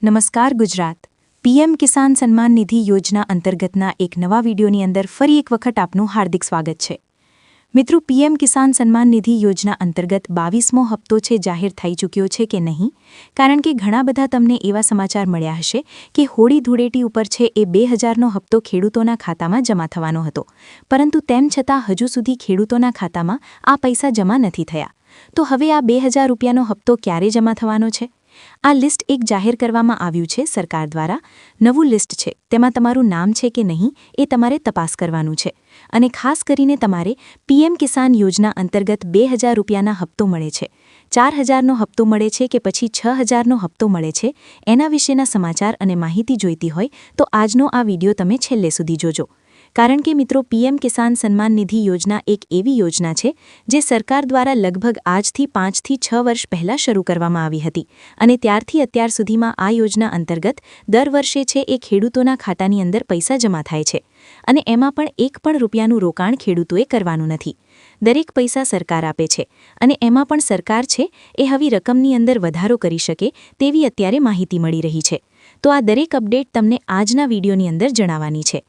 નમસ્કાર ગુજરાત પીએમ કિસાન સન્માન નિધિ યોજના અંતર્ગતના એક નવા વિડીયોની અંદર ફરી એક વખત આપનું હાર્દિક સ્વાગત છે મિત્રો પીએમ કિસાન સન્માન નિધિ યોજના અંતર્ગત 22મો હપ્તો છે જાહેર થઈ ચૂક્યો છે કે નહીં કારણ કે ઘણા બધા તમને એવા સમાચાર મળ્યા હશે કે હોળી ધૂળેટી ઉપર છે એ 2000નો હપ્તો ખેડૂતોના ખાતામાં જમા થવાનો હતો પરંતુ તેમ છતાં હજુ સુધી ખેડૂતોના ખાતામાં આ પૈસા જમા નથી થયા તો હવે આ 2000 રૂપિયાનો હપ્તો ક્યારે જમા થવાનો છે આ લિસ્ટ એક જાહેર કરવામાં આવ્યું છે સરકાર દ્વારા નવું લિસ્ટ છે તેમાં તમારું નામ છે કે નહીં એ તમારે તપાસ કરવાનું છે અને ખાસ કરીને તમારે પીએમ કિસાન યોજના અંતર્ગત 2000 રૂપિયાના હપ્તો મળે છે 4000નો હપ્તો મળે છે કે પછી 6000નો હપ્તો મળે છે એના વિશેના સમાચાર અને માહિતી જોઈતી હોય તો આજનો આ વિડિયો તમે છેલ્લે સુધી જોજો કારણ કે મિત્રો પીએમ કિસાન સન્માન નિધિ યોજના એક એવી યોજના છે જે સરકાર દ્વારા લગભગ આજથી 5 થી 6 વર્ષ પહેલા શરૂ કરવામાં આવી હતી અને ત્યારથી અત્યાર સુધીમાં આ યોજના અંતર્ગત દર વર્ષે છે એ ખેડૂતોના ખાતાની અંદર પૈસા જમા થાય છે અને એમાં પણ એક પણ રૂપિયાનું રોકાણ ખેડૂતોએ કરવાનું નથી દરેક પૈસા સરકાર આપે છે અને એમાં પણ સરકાર છે એ હવે રકમની અંદર વધારો કરી શકે તેવી અત્યારે માહિતી મળી રહી છે તો આ દરેક અપડેટ તમને આજના વિડીયોની અંદર જણાવવાની છે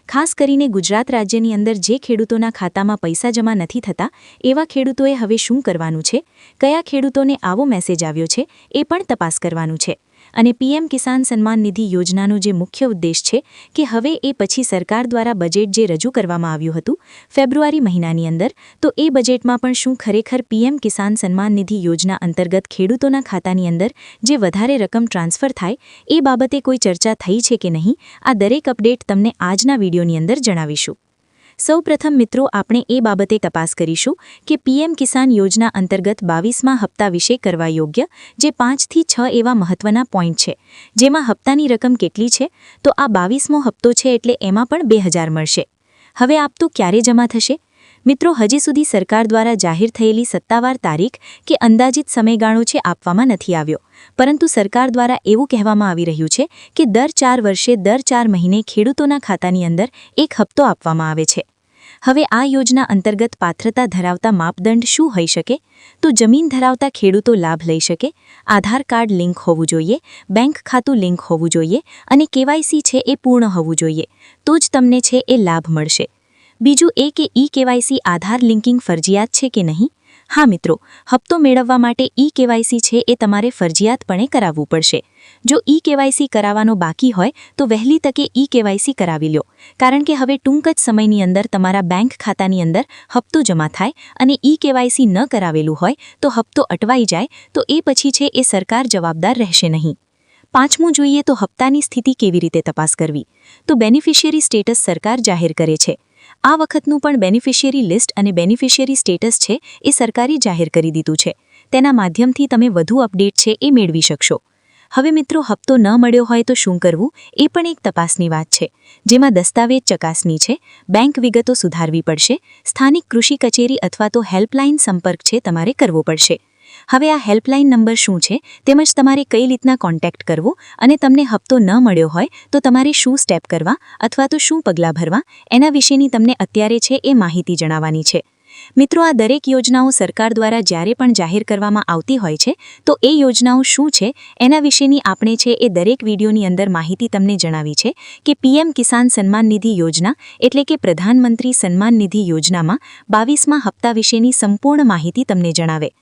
ખાસ કરીને ગુજરાત રાજ્યની અંદર જે ખેડૂતોના ખાતામાં પૈસા જમા નથી થતા એવા ખેડૂતોએ હવે શું કરવાનું છે કયા ખેડૂતોને આવો મેસેજ આવ્યો છે એ પણ તપાસ કરવાનું છે અને પીએમ કિસાન સન્માન નિધિ યોજનાનો જે મુખ્ય ઉદ્દેશ છે કે હવે એ પછી સરકાર દ્વારા બજેટ જે રજૂ કરવામાં આવ્યું હતું ફેબ્રુઆરી મહિનાની અંદર તો એ બજેટમાં પણ શું ખરેખર પીએમ કિસાન સન્માન નિધિ યોજના અંતર્ગત ખેડૂતોના ખાતાની અંદર જે વધારે રકમ ટ્રાન્સફર થાય એ બાબતે કોઈ ચર્ચા થઈ છે કે નહીં આ દરેક અપડેટ તમને આજના વિડીયોની અંદર જણાવીશું સૌપ્રથમ મિત્રો આપણે એ બાબતે તપાસ કરીશું કે પીએમ કિસાન યોજના અંતર્ગત 22મા હપ્તા વિશે કરવા યોગ્ય જે 5 થી 6 એવા મહત્વના પોઈન્ટ છે જેમાં હપ્તાની રકમ કેટલી છે તો આ 22મો હપ્તો છે એટલે એમાં પણ 2000 મળશે હવે આપતું ક્યારે જમા થશે મિત્રો હજી સુધી સરકાર દ્વારા જાહેર થયેલી સત્તાવાર તારીખ કે અંદાજિત સમયગાળો છે આપવામાં નથી આવ્યો પરંતુ સરકાર દ્વારા એવું કહેવામાં આવી રહ્યું છે કે દર 4 વર્ષે દર 4 મહિને ખેડૂતોના ખાતાની અંદર એક હપ્તો આપવામાં આવે છે હવે આ યોજના અંતર્ગત પાત્રતા ધરાવતા માપદંડ શું હોઈ શકે તો જમીન ધરાવતા ખેડૂતો લાભ લઈ શકે આધાર કાર્ડ લિંક હોવું જોઈએ બેંક ખાતું લિંક હોવું જોઈએ અને કેવાયસી છે એ પૂર્ણ હોવું જોઈએ તો જ તમને છે એ લાભ મળશે બીજું એ કે ઈ-કેવાયસી આધાર લિંકિંગ ફરજિયાત છે કે નહીં હા મિત્રો હપ્તો મેળવવા માટે ઈ-કેવાયસી છે એ તમારે ફરજિયાતપણે કરાવવું પડશે જો ઈ-કેવાયસી કરાવવાનો બાકી હોય તો વહેલી તકે ઈ-કેવાયસી કરાવી લો કારણ કે હવે ટૂંક જ સમયની અંદર તમારા બેંક ખાતાની અંદર હપ્તો જમા થાય અને ઈ-કેવાયસી ન કરાવેલું હોય તો હપ્તો અટવાઈ જાય તો એ પછી છે એ સરકાર જવાબદાર રહેશે નહીં પાંચમું જોઈએ તો હપ્તાની સ્થિતિ કેવી રીતે તપાસ કરવી તો બેનિફિશિયરી સ્ટેટસ સરકાર જાહેર કરે છે આ વખતનું પણ બેનિફિશિયરી લિસ્ટ અને બેનિફિશિયરી સ્ટેટસ છે એ સરકારી જાહેર કરી દીધું છે તેના માધ્યમથી તમે વધુ અપડેટ છે એ મેળવી શકશો હવે મિત્રો હપ્તો ન મળ્યો હોય તો શું કરવું એ પણ એક તપાસની વાત છે જેમાં દસ્તાવેજ ચકાસણી છે બેંક વિગતો સુધારવી પડશે સ્થાનિક કૃષિ કચેરી અથવા તો હેલ્પલાઇન સંપર્ક છે તમારે કરવો પડશે હવે આ હેલ્પલાઇન નંબર શું છે તેમજ તમારે કઈ રીતના કોન્ટેક્ટ કરવો અને તમને હપ્તો ન મળ્યો હોય તો તમારે શું સ્ટેપ કરવા અથવા તો શું પગલાં ભરવા એના વિશેની તમને અત્યારે છે એ માહિતી જણાવવાની છે મિત્રો આ દરેક યોજનાઓ સરકાર દ્વારા જ્યારે પણ જાહેર કરવામાં આવતી હોય છે તો એ યોજનાઓ શું છે એના વિશેની આપણે છે એ દરેક વિડીયોની અંદર માહિતી તમને જણાવી છે કે પીએમ કિસાન સન્માન નિધિ યોજના એટલે કે પ્રધાનમંત્રી સન્માન નિધિ યોજનામાં 22મા હપ્તા વિશેની સંપૂર્ણ માહિતી તમને જણાવે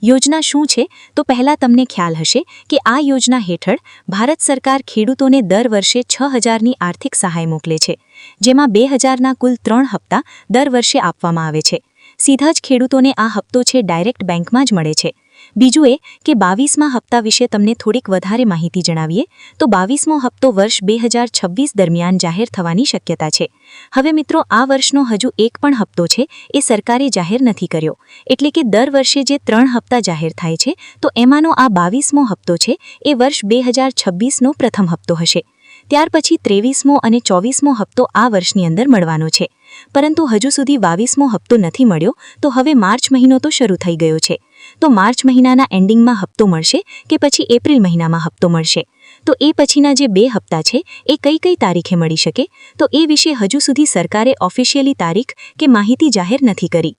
યોજના શું છે તો પહેલા તમને ખ્યાલ હશે કે આ યોજના હેઠળ ભારત સરકાર ખેડૂતોને દર વર્ષે 6000ની આર્થિક સહાય મોકલે છે જેમાં 2000ના કુલ 3 હપ્તા દર વર્ષે આપવામાં આવે છે સીધા જ ખેડૂતોને આ હપ્તો છે ડાયરેક્ટ બેંકમાં જ મળે છે બીજું એ કે 22મા હપ્તા વિશે તમને થોડીક વધારે માહિતી જણાવીએ તો 22મો હપ્તો વર્ષ 2026 દરમિયાન જાહેર થવાની શક્યતા છે હવે મિત્રો આ વર્ષનો હજુ એક પણ હપ્તો છે એ સરકારે જાહેર નથી કર્યો એટલે કે દર વર્ષે જે 3 હપ્તા જાહેર થાય છે તો એમાંનો આ 22મો હપ્તો છે એ વર્ષ 2026નો પ્રથમ હપ્તો હશે ત્યાર પછી 23મો અને 24મો હપ્તો આ વર્ષની અંદર મળવાનો છે પરંતુ હજુ સુધી 22મો હપ્તો નથી મળ્યો તો હવે માર્ચ મહિનો તો શરૂ થઈ ગયો છે તો માર્ચ મહિનાના એન્ડિંગમાં હપ્તો મળશે કે પછી એપ્રિલ મહિનામાં હપ્તો મળશે તો એ પછીના જે 2 હપ્તા છે એ કઈ તારીખે મળી શકે તો એ વિશે હજુ સુધી સરકારે ઓફિશિયલી તારીખ કે માહિતી જાહેર નથી કરી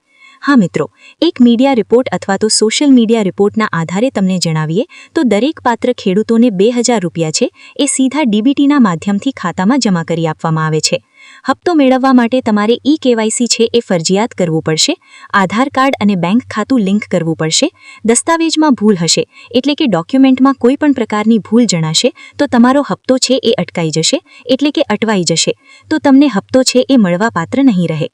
હા મિત્રો, એક મીડિયા રિપોર્ટ અથવા તો સોશિયલ મીડિયા રિપોર્ટના આધારે તમને જણાવીએ તો દરેક પાત્ર ખેડૂતોને 2000 રૂપિયા છે એ સીધા ડીબીટીના માધ્યમથી ખાતામાં જમા કરી આપવામાં આવે છે. હપ્તો મેળવવા માટે તમારે ઈ-કેવાયસી છે એ ફરજિયાત કરવું પડશે. આધાર કાર્ડ અને બેંક ખાતું લિંક કરવું પડશે. દસ્તાવેજમાં ભૂલ હશે એટલે કે ડોક્યુમેન્ટમાં કોઈ પણ પ્રકારની ભૂલ જણાશે તો તમારો હપ્તો છે એ અટકાઈ જશે એટલે કે અટવાઈ જશે તો તમને હપ્તો છે એ મળવાપાત્ર નહીં રહે.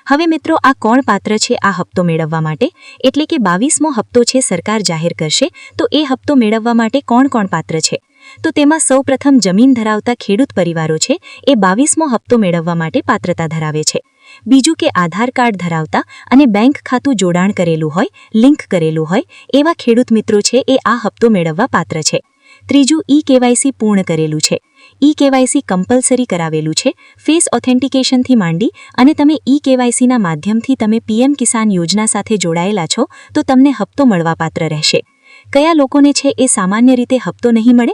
હવે મિત્રો, આ કોણ પાત્ર છે આ હપ્તો મેળવવા માટે? એટલે કે 22મો હપ્તો છે સરકાર જાહેર કરશે તો એ હપ્તો મેળવવા માટે કોણ કોણ પાત્ર છે? તો તેમાં સૌપ્રથમ જમીન ધરાવતા ખેડૂત પરિવારો છે એ 22મો હપ્તો મેળવવા માટે પાત્રતા ધરાવે છે. બીજું કે આધાર કાર્ડ ધરાવતા અને બેંક ખાતું જોડાણ કરેલું હોય, લિંક કરેલું હોય એવા ખેડૂત મિત્રો છે એ આ હપ્તો મેળવવા પાત્ર છે. ત્રીજું, ઈ-કેવાયસી પૂર્ણ કરેલું છે. ઈ-કેવાયસી કમ્પલસરી કરાવેલું છે. ફેસ ઓથેન્ટિકેશનથી માંડી અને તમે ઈ-કેવાયસીના માધ્યમથી તમે પીએમ કિસાન યોજના સાથે જોડાયેલા છો તો તમને હપ્તો મળવાપાત્ર રહેશે. કયા લોકોને છે એ સામાન્ય રીતે હપ્તો નહીં મળે?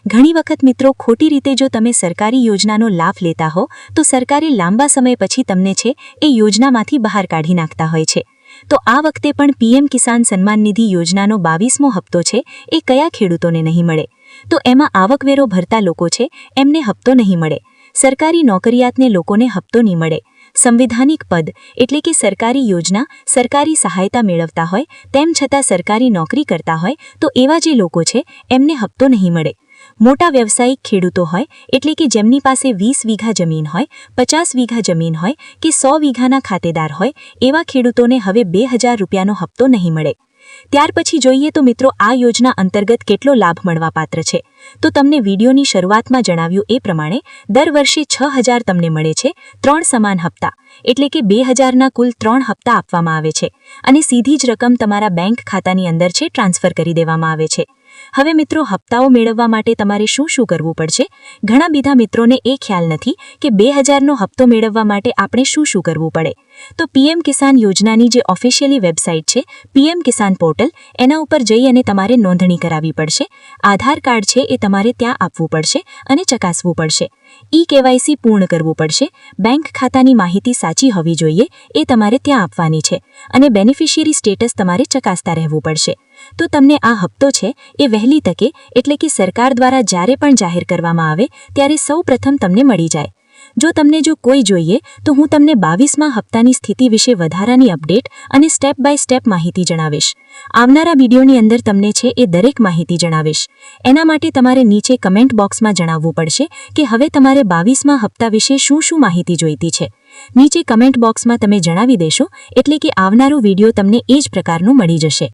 ઘણી વખત મિત્રો, ખોટી રીતે જો તમે સરકારી યોજનાનો લાભ લેતા હો તો સરકારે લાંબા સમય પછી તમને છે એ યોજનામાંથી બહાર કાઢી નાખતા હોય છે. તો આ વખતે પણ પીએમ કિસાન સન્માન નિધિ યોજનાનો 22મો હપ્તો છે એ કયા ખેડૂતોને નહીં મળે? તો એમાં આવકવેરો ભરતા લોકો છે એમને હપ્તો નહીં મળે. સરકારી નોકરિયાતને લોકોને હપ્તો નહીં મળે. સંવિધાનિક પદ એટલે કે સરકારી યોજના, સરકારી સહાયતા મેળવતા હોય તેમ છતાં સરકારી નોકરી કરતા હોય તો એવા જે લોકો છે એમને હપ્તો નહીં મળે. મોટા વ્યવસાયિક ખેડૂતો હોય એટલે કે જેમની પાસે 20 વીઘા જમીન હોય, 50 વીઘા જમીન હોય કે 100 વીઘાના ખાતેદાર હોય એવા ખેડૂતોને હવે 2000 રૂપિયાનો હપ્તો નહીં મળે. ત્યાર પછી જોઈએ તો મિત્રો, આ યોજના અંતર્ગત કેટલો લાભ મળવાપાત્ર છે. તો તમને વિડીયોની શરૂઆતમાં જણાવ્યું એ પ્રમાણે દર વર્ષે 6000 તમને મળે છે. 3 સમાન હપ્તા એટલે કે 2000ના કુલ 3 હપ્તા આપવામાં આવે છે અને સીધી જ રકમ તમારા બેંક ખાતાની અંદર છે ટ્રાન્સફર કરી દેવામાં આવે છે. હવે મિત્રો, હપ્તાઓ મેળવવા માટે તમારે શું શું કરવું પડશે? ઘણા બધા મિત્રોને એ ખ્યાલ નથી કે 2000નો હપ્તો મેળવવા માટે આપણે શું શું કરવું પડે. તો પીએમ કિસાન યોજનાની જે ઓફિશિયલી વેબસાઇટ છે પીએમ કિસાન પોર્ટલ, એના ઉપર જઈ અને તમારે નોંધણી કરાવવી પડશે. આધાર કાર્ડ છે એ તમારે ત્યાં આપવું પડશે અને ચકાસવું પડશે. ઈ-કેવાયસી પૂર્ણ કરવું પડશે. બેંક ખાતાની માહિતી સાચી હોવી જોઈએ એ તમારે ત્યાં આપવાની છે અને બેનિફિશિયરી સ્ટેટસ તમારે ચકાસતા રહેવું પડશે. તો તમને આ હપ્તો છે એ વહેલી તકે એટલે કે સરકાર દ્વારા જ્યારે પણ જાહેર કરવામાં આવે ત્યારે સૌપ્રથમ તમને મળી જાય. જો કોઈ જોઈએ તો હું તમને 22મા હપ્તાની સ્થિતિ વિશે વધારાની અપડેટ અને સ્ટેપ બાય સ્ટેપ માહિતી જણાવીશ. આવનારા વિડીયોની અંદર તમને છે એ દરેક માહિતી જણાવીશ. એના માટે તમારે નીચે કમેન્ટ બોક્સમાં જણાવવું પડશે કે હવે તમારે 22મા હપ્તા વિશે શું શું માહિતી જોઈતી છે. નીચે કમેન્ટ બોક્સમાં તમે જણાવી દેશો એટલે કે આવનારો વિડીયો તમને એ જ પ્રકારનું મળી જશે.